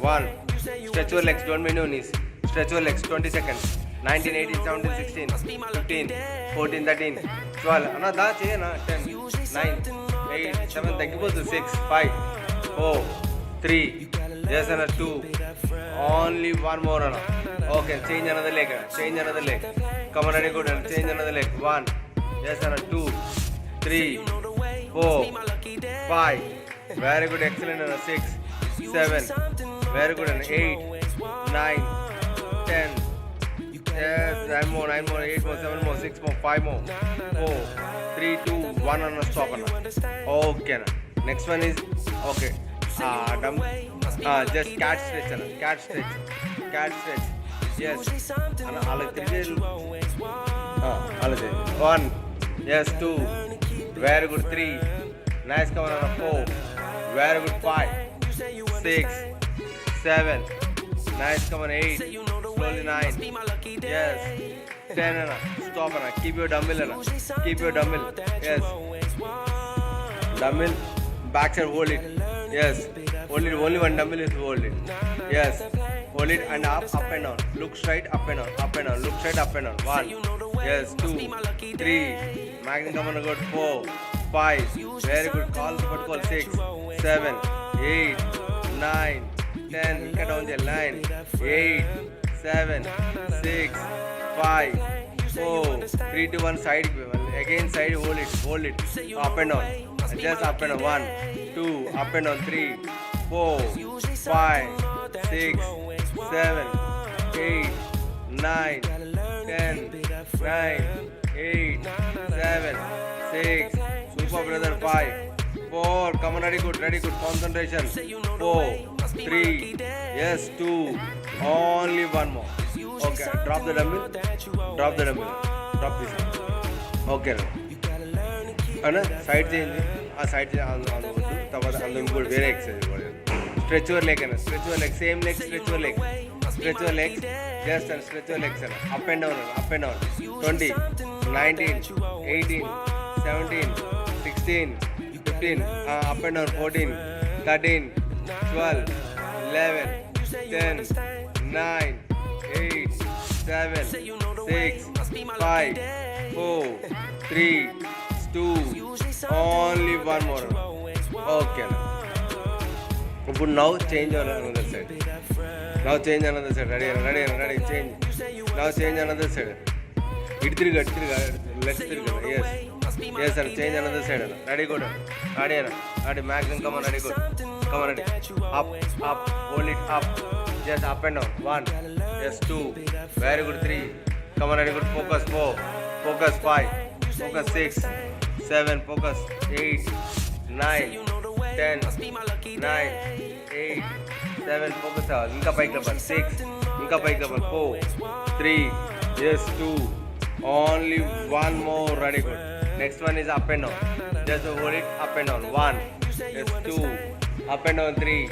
One. Stretch your legs, don't bend your knees. Stretch your legs, 20 seconds. 19, 18, 17, 16, 15, 14, 13, 12. Another 10, 9, 8, 7, thank 6, 5, 4, 3, yes, and 2. Only one more. Okay, change another leg. Change another leg. Come on, very good. Change another leg. 1, yes, and 2, 3, 4, 5. Very good, excellent. 6, 7, very good, and 8, 9, 10, yes, 9 more, 8 more, 7 more, 6 more, 5 more, 4, 3, 2, 1, and stop. Okay, next one is, okay, just cat stretch, cat stretch, yes, one, yes, 2, very good, 3, nice, come on, 4, very good, 5, 6, 7, nice, come on, 8, slowly 9, yes, 10, stop, keep your dumbbell, yes, dumbbell, back side, hold it, yes, hold it, only one dumbbell is hold it, yes, hold it and up and down, look straight, up and down, look straight, up and down, 1, yes, 2, 3, maximum, come on, good, 4, 5, very good, call, 6, 7, 8, 9, 10, cut down there, 9, 8, 7, 6, 5, 4, 3 to 1, side, again side, hold it, up and down, just up and down, 1, 2, up and down, 3, 4, 5, 6, 7, 8, 9, 10, 9, 8, 7, 6, super brother, 5, 4, come on, ready good, concentration, 4, 3, yes, 2, only one more, okay, drop the dumbbell, drop this, okay, and side change, side change, on good, very exercise, stretch your leg, same leg, stretch your legs, just and stretch your legs, up and down, 20, 19, 18, 17, 16, 15, up and down, 14, 13, 12, 11, 10, 9, 8, 7, 6, 5, 4, 3, 2, only one more. Okay. Now change on another side. Ready, change. Now change another side. Let's yes. Yes, sir. Change another side. Ready, good. Ready, maximum. Come on, ready, good. Come on, ready. Up. Hold it up. Just up and down. 1. Yes, 2. Very good. 3. Come on, ready, good. Focus. 4. Focus. 5. Focus. 6. 7. Focus. 8. 9. 10. 9. 8. 7. Focus. Inka pike level. 6. Inka pike level. 4. 3. Yes, 2. Only one more. Ready, good. Next one is up and down. Just hold it up and down. 1. Yes, 2. Up and down. 3.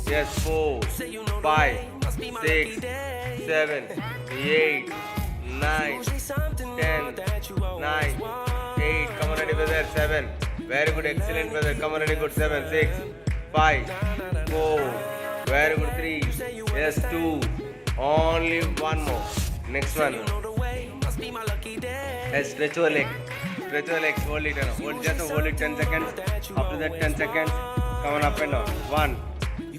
Yes, 4. 5. 6. 7. 8. 9. 10. 9. 8. Come on, ready, brother. 7. Very good, excellent, brother. Come on, ready, good. 7. 6. 5. 4. Very good. 3. Yes, 2. Only one more. Next one. Yes, stretch your leg. Stretch your legs, hold it, just hold it 10 seconds. After that 10 seconds, come on up and down. 1,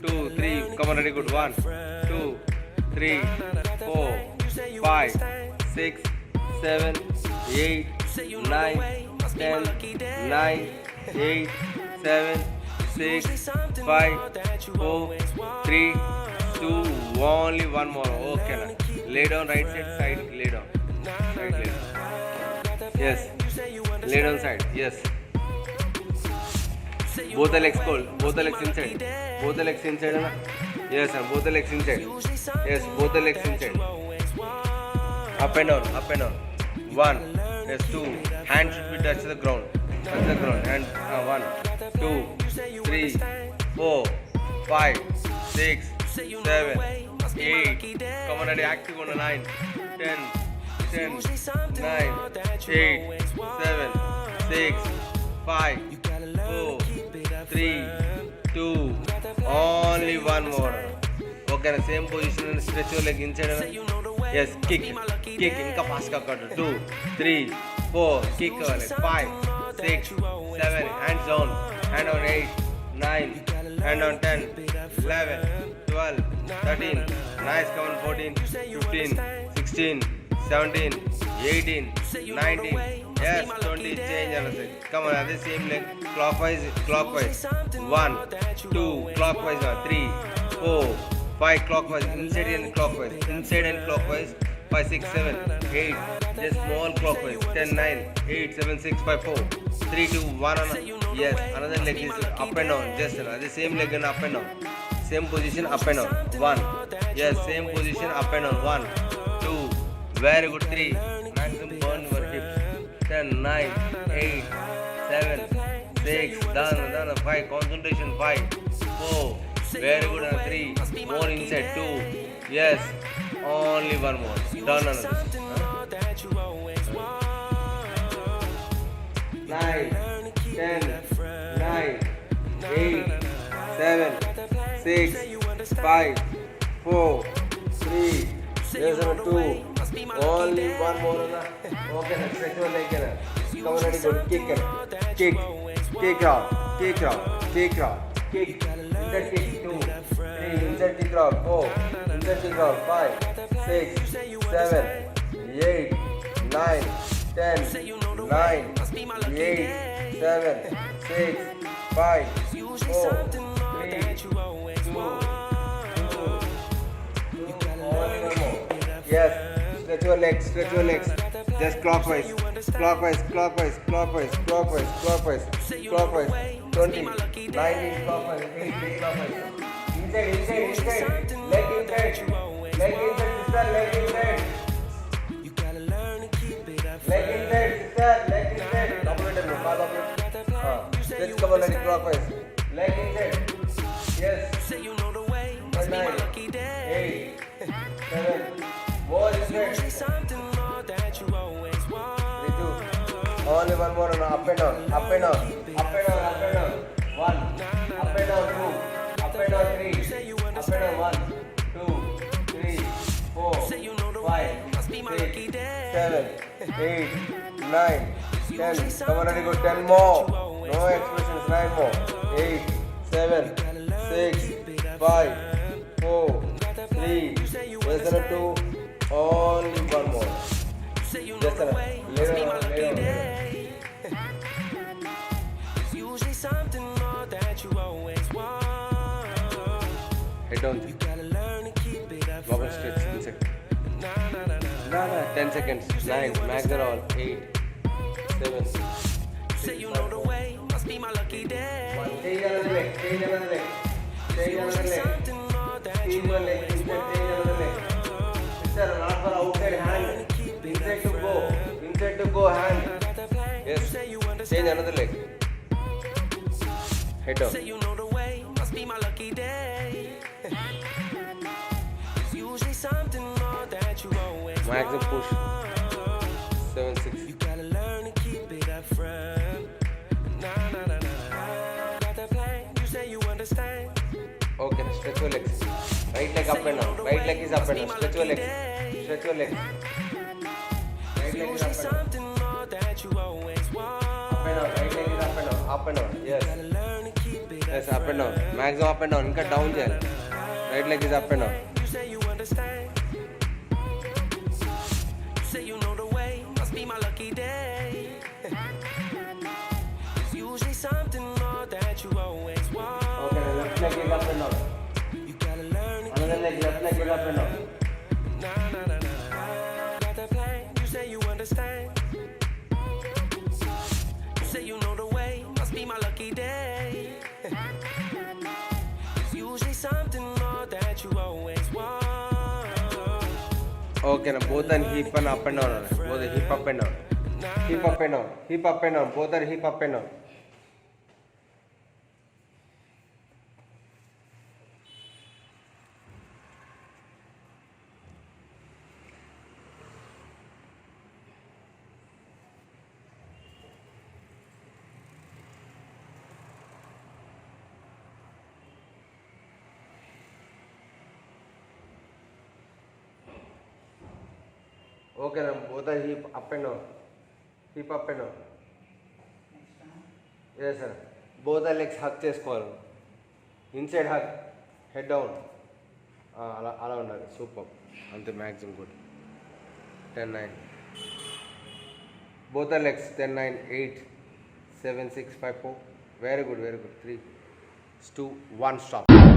2, 3, come on, ready, good. 1, 2, 3, 4, 5, 6, 7, 8, 9, 10, 9, 8, 7, 6, 5, 4, 3, 2, only one more. Okay, lay down, right side, lay down. Side, lay down. Yes. Lay down side, yes. Both the legs cold, both the legs inside. Both the legs inside, na? Yes, sir. Both the legs inside. Yes, both the legs inside. Up and down, up and down. 1, yes, 2. Hands should be touch the ground. touch the ground. And 1, 2, 3, 4, 5, 6, 7, 8. Come on, ready, active on the 9, 10, 10, 9, 8, 7, 6, 5, 4, 3, 2. Only one more. Okay, same position and stretch your leg inside. Yes, kick. Inka fast ka 2, 3, 4. Kick 5, 6, 7. Hands down. Hand on 8, 9. Hand on 10, 11, 12, 13. Nice. Come on 14, 15, 16, 17, 18, 19. Yes, 20. Change another. Come on, the same leg. Clockwise. 1, 2. Clockwise. 3, 4, 5. Clockwise. Inside and clockwise. 5, 6, 7, 8. Just small clockwise. 10, 9, 8, 7, 6, 5, 4, 3, 2, 1. Yes, another leg is up and down. Just the same leg and up and down. Same position, up and down. 1. Yes, same position, up and down. 1, 2. Very good. 3. Maximum burn your hips. 10, 9, 8, 7, 6. Done. 5. Concentration. 5, 4. Very good. 3. More inside. 2. Yes. Only one more. Done another. 9, 10, 9, 8, 7, 6, 5, 4, 3. There's 2. Only one more. Okay, stretch your leg. Come on, ready, go. Kick out. Kick. Inside kick 2, 3. Inside kick out 4. Inside kick out 5, 6, 7, 8, 9, 10, 9, 8, 7, 6, 5, 4, 3, 2. Yes, stretch your legs. Just clockwise. 20, 19 clockwise, 8 clockwise. Inside. Leg inside, sister, leg inside. Double it. Let's come on, let it clockwise. Leg inside. Yes. 9, 8, 7. More inside. 3, 2. Only one more. Up and down. 1. Up and down 2. Up and down 3. Up and down 1, 2, 3, 4, 5, 6, 7, 8, 9, 10. Come on, ready, go. 10 more. No expressions. 9 more. 8, 7, 6, 5, 4, 3. There's 2. Only one more. Just lay down. Head down. Bubble stretch inside. 10 seconds. 9. Max are all. 8, 7, 6, 5, 4. Change another leg. Change another leg. Change another leg. Change one leg. Change another leg. Sister, not for outside hand. Inside to go. Inside to go hand. Yes. Change another leg. Head down. Maximum push. 7, 6. Okay, stretch your legs. Right leg up and down. Right leg is up and down. Stretch your legs. Right leg is up and down. Up and down. Right leg is up and down. Yes. Yes, up and down. Maximum up and down. Inka down jail. Right leg is up and down. Okay, left leg is up and down. Another leg, left leg is up and down. Okay, now both and hip and up and down. Both the hip up and down. Hip up and down. Hip up and down. Both are hip up and down. Okay, now both are hip up and down. Hip up and down. Yes, sir. Both are legs hug చేసుకోవాలి. Inside hug. Head down. అలా ఉండాలి. Super. అంతే maximum good. 10, 9. Both are legs 10, 9, 8, 7, 6, 5, 4. Very good, very good. 3, 2, 1, stop.